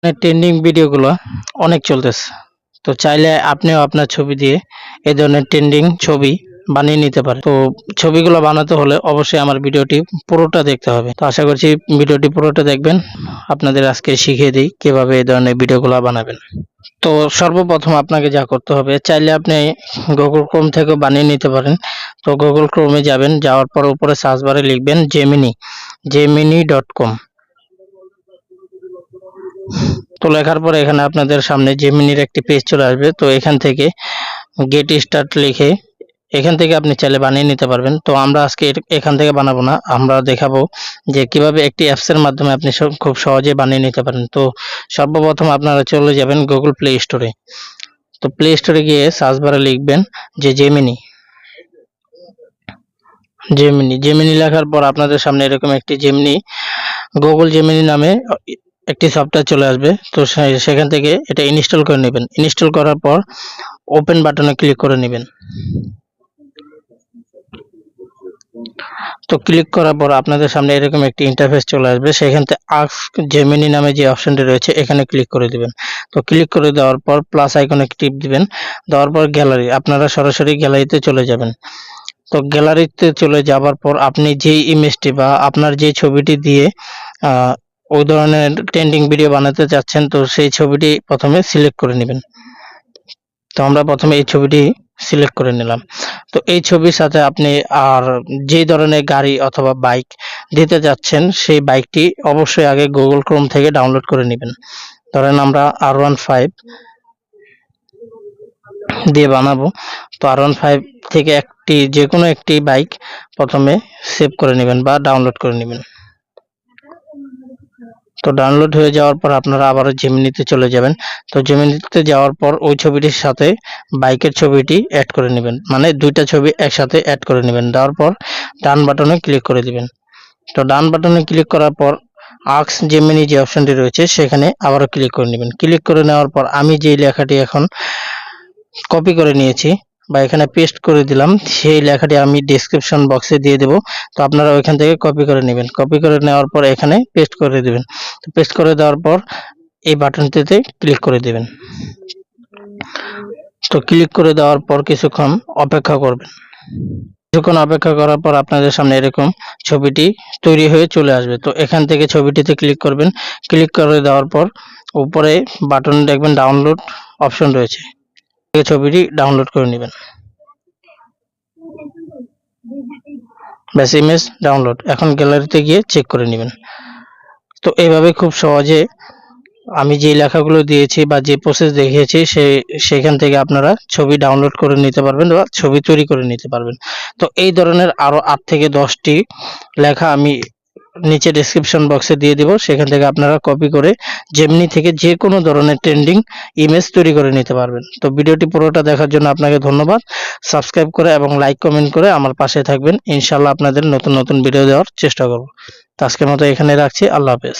Trending ভিডিওগুলো অনেক চলতেছে। তো চাইলে আপনিও আপনার ছবি দিয়ে এই ধরনের ট্রেন্ডিং ছবি বানিয়ে নিতে পারেন। তো ছবিগুলো বানাতে হলে অবশ্যই আমার ভিডিওটি পুরোটা দেখতে হবে। তো আশা করছি ভিডিওটি পুরোটা দেখবেন। আপনাদের আজকে শিখিয়ে দিই কিভাবে এই ধরনের ভিডিওগুলো বানাবেন। তো সর্বপ্রথম আপনাকে যা করতে হবে, চাইলে আপনি গুগল ক্রোম থেকেও বানিয়ে নিতে পারেন। তো গুগল ক্রোমে যাবেন, যাওয়ার পর উপরে সার্চ বারে লিখবেন gemini.com। তো লেখার পরে এখানে আপনাদের সামনে জেমিনির একটি পেজ চলে আসবে। তো এখান থেকে গেট স্টার্ট লিখে এখান থেকে আপনি চাইলে বানিয়ে নিতে পারবেন। তো আমরা আজকে এখান থেকে বানাবো না, আমরা দেখাবো যে কিভাবে একটি অ্যাপসের মাধ্যমে আপনি খুব সহজে বানিয়ে নিতে পারেন। তো সর্বপ্রথম আপনারা চলে যাবেন গুগল প্লে স্টোরে। তো প্লে স্টোরে গিয়ে সার্চ বারে লিখবেন যে জেমিনি জেমিনি জেমিনি লেখার পর আপনাদের সামনে এরকম একটি গুগল জেমিনি নামে একটি সফটওয়্যার চলে আসবে। তো সেখান থেকে এটা ইনস্টল করে নেবেন। ইনস্টল করার পর ওপেন বাটনে ক্লিক করে নেবেন। তো ক্লিক করার পর আপনাদের সামনে এরকম একটি ইন্টারফেস চলে আসবে। সেখান থেকে আস্ক জেমিনি নামে যে অপশনটি রয়েছে এখানে ক্লিক করে দিবেন। তো ক্লিক করে দেওয়ার পর প্লাস আইকনে টিপ দিবেন। দেওয়ার পর গ্যালারি, আপনারা সরাসরি গ্যালারিতে চলে যাবেন। তো গ্যালারিতে চলে যাবার পর আপনি যে ইমেজটি বা আপনার যে ছবিটি দিয়ে ওই ধরনের ট্রেন্ডিং ভিডিও বানাতে চাচ্ছেন, তো সেই ছবিটি প্রথমে সিলেক্ট করে নেবেন। তো আমরা প্রথমে এই ছবিটি সিলেক্ট করে নিলাম। তো এই ছবির সাথে আপনি আর যে ধরনের গাড়ি অথবা বাইক দিতে যাচ্ছেন সেই বাইকটি অবশ্যই আগে গুগল ক্রোম থেকে ডাউনলোড করে নেবেন। ধরেন আমরা R15 দিয়ে বানাবো। তো R15 থেকে যে কোনো একটি বাইক প্রথমে সেভ করে নেবেন বা ডাউনলোড করে নেবেন। তো ডাউনলোড হয়ে যাওয়ার পর আপনারা আবারও জেমিনিতে চলে যাবেন। তো জেমিনিতে যাওয়ার পর ওই ছবিটির সাথে বাইকের ছবিটি অ্যাড করে নেবেন, মানে দুইটা ছবি একসাথে অ্যাড করে নেবেন। দেওয়ার পর ডান বাটনে ক্লিক করে দিবেন। তো ডান বাটনে ক্লিক করার পর আস্ক জেমিনি যে অপশনটি রয়েছে সেখানে আবারও ক্লিক করে নেবেন। ক্লিক করে নেওয়ার পর আমি যে লেখাটি এখন কপি করে নিয়েছি বা এখানে পেস্ট করে দিলাম, সেই লেখাটি আমি ডেসক্রিপশন বক্সে দিয়ে দেব। তো আপনারা ওইখান থেকে কপি করে নেবেন। কপি করে নেওয়ার পর এখানে পেস্ট করে দেবেন। তো পেস্ট করে দেওয়ার পর এই বাটনটিতে ক্লিক করে দেবেন। তো ক্লিক করে দেওয়ার পর কিছুক্ষণ অপেক্ষা করবেন। কিছুক্ষণ অপেক্ষা করার পর আপনাদের সামনে এরকম ছবিটি তৈরি হয়ে চলে আসবে। তো এখান থেকে ছবিটিতে ক্লিক করবেন। ক্লিক করে দেওয়ার পর উপরে বাটন দেখবেন ডাউনলোড অপশন রয়েছে, এই ছবিটি ডাউনলোড করে নেবেন। ব্যাস, ইমেজ ডাউনলোড। এখন গ্যালারিতে গিয়ে চেক করে নেবেন। তো এইভাবে খুব সহজে আমি যে লেখাগুলো দিয়েছি বা যে প্রসেস দেখিয়েছি সেখান থেকে আপনারা ছবি ডাউনলোড করে নিতে পারবেন বা ছবি তৈরি করে নিতে পারবেন। তো এই ধরনের আরো 8 থেকে 10টি লেখা আমি নিচে ডেসক্রিপশন বক্সে দিয়ে দিব, সেখান থেকে আপনারা কপি করে জেমিনি থেকে যে কোনো ধরনের ট্রেন্ডিং ইমেজ তৈরি করে নিতে পারবেন। তো ভিডিওটি পুরোটা দেখার জন্য আপনাকে ধন্যবাদ। সাবস্ক্রাইব করে এবং লাইক কমেন্ট করে আমার পাশে থাকবেন। ইনশাআল্লাহ আপনাদের নতুন নতুন ভিডিও দেওয়ার চেষ্টা করব। তো আজকের মতো এখানে রাখছি। আল্লাহ হাফেজ।